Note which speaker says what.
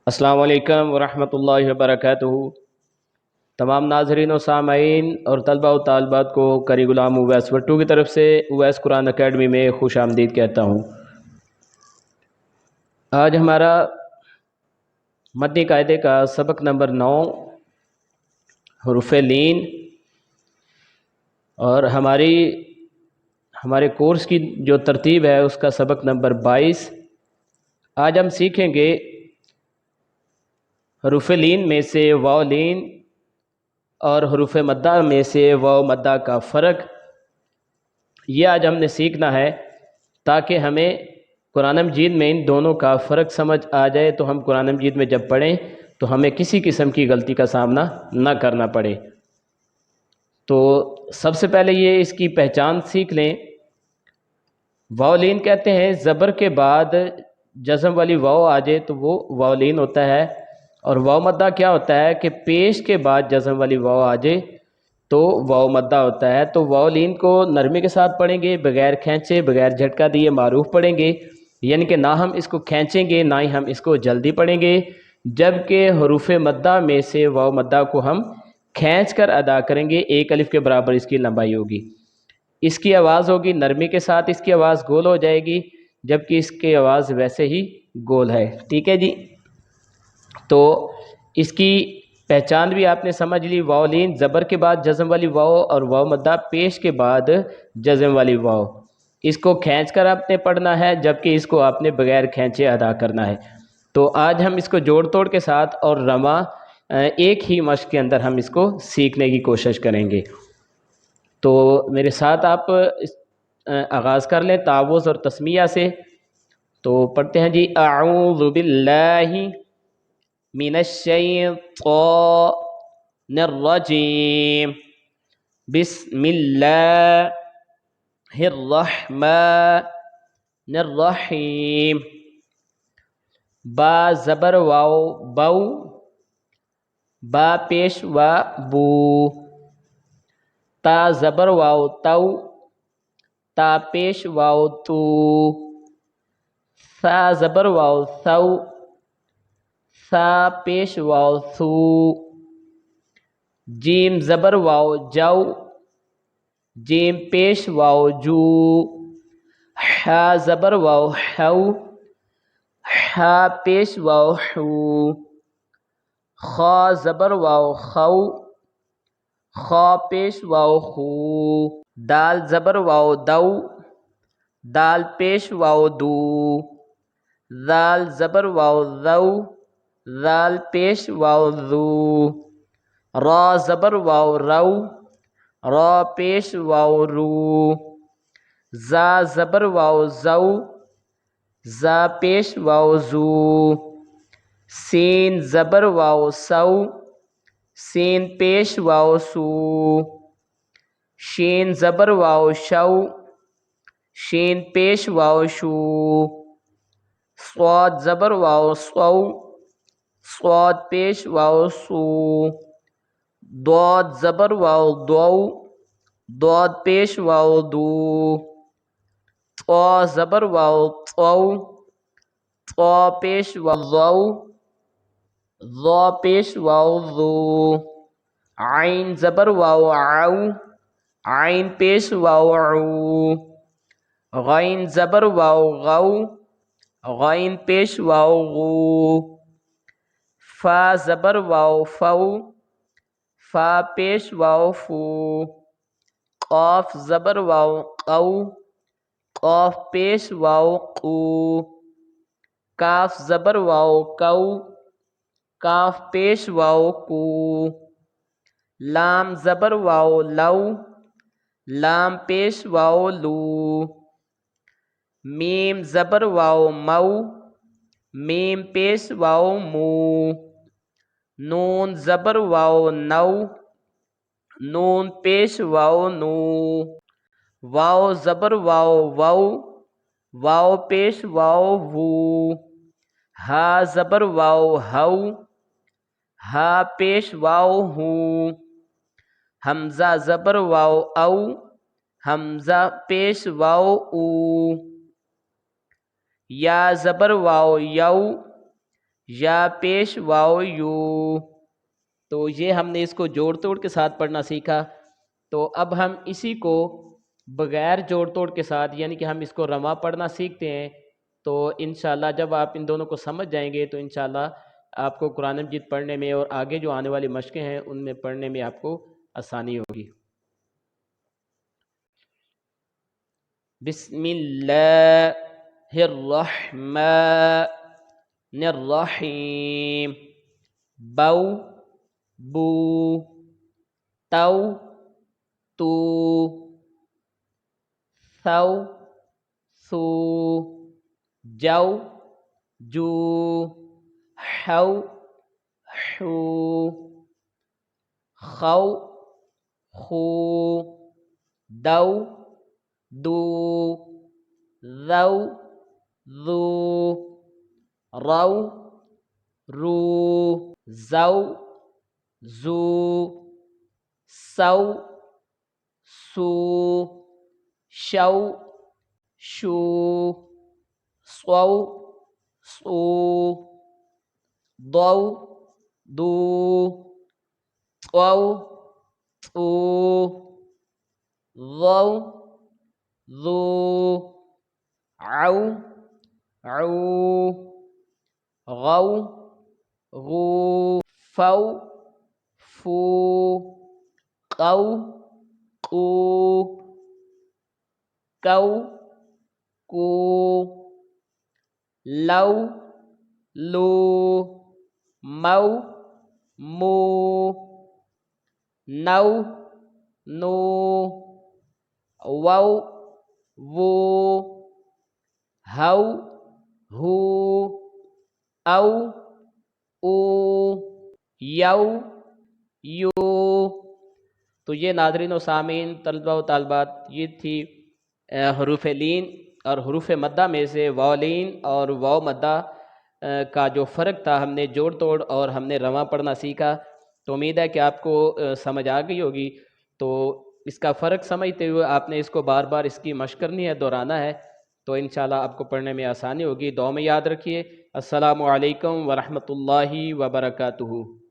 Speaker 1: السلام علیکم ورحمۃ اللہ وبرکاتہ۔ تمام ناظرین و سامعین اور طلبہ و طالبات کو قاری غلام اویس وٹو کی طرف سے اویس قرآن اکیڈمی میں خوش آمدید کہتا ہوں۔ آج ہمارا متنی قاعدے کا سبق نمبر 9 حروف لین، اور ہمارے کورس کی جو ترتیب ہے اس کا سبق نمبر 22۔ آج ہم سیکھیں گے حروف لین میں سے واو لین اور حروف مدہ میں سے واو مدہ کا فرق، یہ آج ہم نے سیکھنا ہے تاکہ ہمیں قرآن مجید میں ان دونوں کا فرق سمجھ آ جائے، تو ہم قرآن مجید میں جب پڑھیں تو ہمیں کسی قسم کی غلطی کا سامنا نہ کرنا پڑے۔ تو سب سے پہلے یہ اس کی پہچان سیکھ لیں۔ واو لین کہتے ہیں زبر کے بعد جزم والی واو آ جائے تو وہ واو لین ہوتا ہے، اور واو مدہ کیا ہوتا ہے کہ پیش کے بعد جزم والی واو آ جائے تو واو مدہ ہوتا ہے۔ تو واو لین کو نرمی کے ساتھ پڑھیں گے، بغیر کھینچے بغیر جھٹکا دیے معروف پڑھیں گے، یعنی کہ نہ ہم اس کو کھینچیں گے نہ ہی ہم اس کو جلدی پڑھیں گے، جبکہ حروف مدہ میں سے واو مدہ کو ہم کھینچ کر ادا کریں گے، ایک الف کے برابر اس کی لمبائی ہوگی، اس کی آواز ہوگی نرمی کے ساتھ، اس کی آواز گول ہو جائے گی، جبکہ اس کی آواز ویسے ہی گول ہے۔ ٹھیک ہے جی، تو اس کی پہچان بھی آپ نے سمجھ لی۔ واو لین زبر کے بعد جزم والی واو، اور واو مدہ پیش کے بعد جزم والی واو، اس کو کھینچ کر آپ نے پڑھنا ہے، جبکہ اس کو آپ نے بغیر کھینچے ادا کرنا ہے۔ تو آج ہم اس کو جوڑ توڑ کے ساتھ اور رواں ایک ہی مشق کے اندر ہم اس کو سیکھنے کی کوشش کریں گے۔ تو میرے ساتھ آپ آغاز کر لیں تعوذ اور تسمیہ سے۔ تو پڑھتے ہیں جی، اعوذ باللہ من الشیطان الرجیم، بسم اللہ الرحمن الرحیم۔ با زبر واو بو، با پیش و بو۔ تا زبر واو تو، تا پیش واو تو۔ ثا زبر واو ثو، ثا پیش واو ثو۔ جیم زبر واو جو، جیم پیش واو جو۔ حا زبر واو حو، حا پیش واو حو۔ خا زبر واو خو، خا پیش واو خو۔ دال زبر واو دو، دال پیش واو دو۔ ذال زبر واو ذو، ذال پیش واو ذو۔ را زبر واو رو، را پیش واو رو۔ زا زبر واو زو، زا پیش واو زو۔ سین زبر واو سو، سین پیش واو سو۔ شین زبر واو شو، شین پیش واو شو۔ صاد زبر واو صو، صاد پیش واو صو۔ ضاد زبر واو ضو، ضاد پیش واو ضو۔ طا زبر واو طو، طا پیش واو ضو، ضا پیش واو ضو۔ عین زبر واو عو، عین پیش واو عو۔ غین زبر واو غو، غین پیش واو غو۔ فا زبر واو فو، فا پیش واو فو۔ قاف زبر واو قو، قاف پیش واو قو۔ کاف زبر واو کو، کاف پیش واو کو۔ لام زبر واو لو، لام پیش واو لو۔ میم زبر واو مو، میم پیش واو مو۔ نون زبر واو نو، نون پیش واو نو۔ واو زبر واو وو، واو پیش واو وو۔ ہا زبر واو ہو، ہا پیش واو ہو۔ حمزہ زبر واو او، حمزہ پیش واو او۔ یا زبر واو یو، یا پیش واو یو، تو یہ ہم نے اس کو جوڑ توڑ کے ساتھ پڑھنا سیکھا۔ تو اب ہم اسی کو بغیر جوڑ توڑ کے ساتھ، یعنی کہ ہم اس کو رواں پڑھنا سیکھتے ہیں، تو انشاءاللہ جب آپ ان دونوں کو سمجھ جائیں گے تو انشاءاللہ آپ کو قرآن مجید پڑھنے میں اور آگے جو آنے والی مشقیں ہیں ان میں پڑھنے میں آپ کو آسانی ہوگی۔ بسم اللہ الرحمن الرحیم، بو بو، تو تو، ثو ثو، جو جو، حو حو، خو خو، دو دو، ذو ذو، رو رو، زو زو، سو سو، شو شو، صو صو، ضو ضو، طو طو، ظو ظو، عو عو، غو غو، فو فو، قو قو، کو کو، لو لو، مو مو، نو نو، وو وو، ہو ہو، او او، یو یو۔ تو یہ ناظرین و سامعین، طلبہ و طالبات، یہ تھی حروف لین اور حروف مدہ میں سے واو لین اور واو مدہ کا جو فرق تھا، ہم نے جوڑ توڑ اور ہم نے رواں پڑھنا سیکھا۔ تو امید ہے کہ آپ کو سمجھ آ گئی ہوگی۔ تو اس کا فرق سمجھتے ہوئے آپ نے اس کو بار بار اس کی مشق کرنی ہے، دہرانا ہے، تو انشاءاللہ آپ کو پڑھنے میں آسانی ہوگی۔ دعا میں یاد رکھیے۔ السلام علیکم ورحمۃ اللہ وبرکاتہ۔